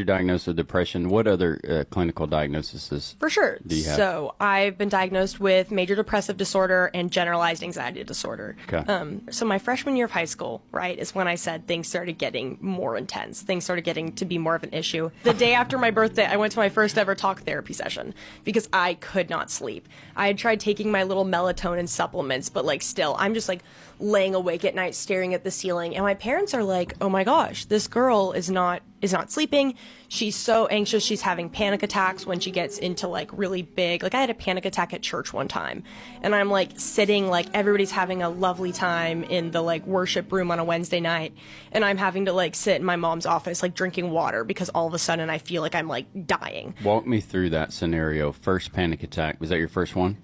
You're diagnosed with depression. What other clinical diagnoses For sure. do you have? So I've been diagnosed with major depressive disorder and generalized anxiety disorder. Okay. So my freshman year of high school, right, is when I said things started getting more intense. Things started getting to be more of an issue. The day after my birthday, I went to my first ever talk therapy session because I could not sleep. I had tried taking my little melatonin supplements, but like still, I'm just like laying awake at night staring at the ceiling. And my parents are like, oh my gosh, this girl is not sleeping. She's so anxious. She's having panic attacks when she gets into like really big, like I had a panic attack at church one time and I'm like sitting, like everybody's having a lovely time in the like worship room on a Wednesday night. And I'm having to like sit in my mom's office, like drinking water because all of a sudden I feel like I'm like dying. Walk me through that scenario. First panic attack. Was that your first one?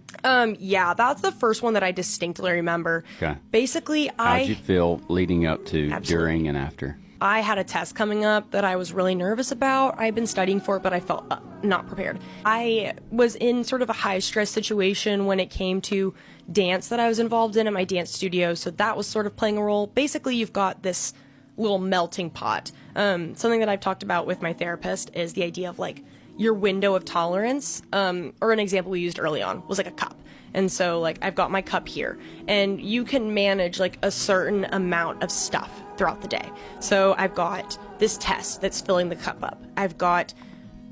Yeah, that's the first one that I distinctly remember. Okay. Basically, How'd you feel leading up to, Absolutely. during, and after? I had a test coming up that I was really nervous about. I'd been studying for it, but I felt not prepared. I was in sort of a high stress situation when it came to dance that I was involved in my dance studio, so that was sort of playing a role. Basically, you've got this little melting pot. Something that I've talked about with my therapist is the idea of like your window of tolerance, or an example we used early on was like a cup. And so like I've got my cup here and you can manage like a certain amount of stuff throughout the day. So I've got this test that's filling the cup up. I've got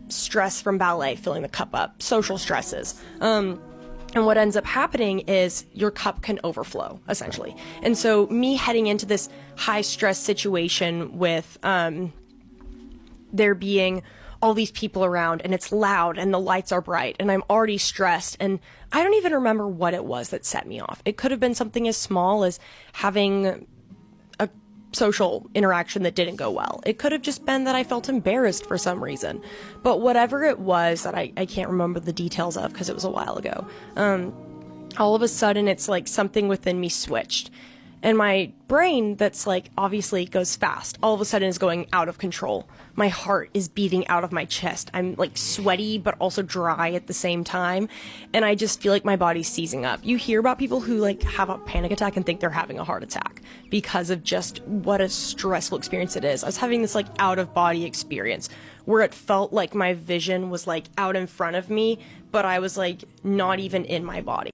stress from ballet filling the cup up, social stresses. And what ends up happening is your cup can overflow, essentially. And so me heading into this high stress situation with there being all these people around and it's loud and the lights are bright and I'm already stressed and I don't even remember what it was that set me off. It could have been something as small as having a social interaction that didn't go well. It could have just been that I felt embarrassed for some reason. But whatever it was that I can't remember the details of because it was a while ago, all of a sudden it's like something within me switched. And my brain, that's like obviously goes fast, all of a sudden is going out of control. My heart is beating out of my chest. I'm like sweaty, but also dry at the same time. And I just feel like my body's seizing up. You hear about people who like have a panic attack and think they're having a heart attack because of just what a stressful experience it is. I was having this like out of body experience where it felt like my vision was like out in front of me, but I was like not even in my body.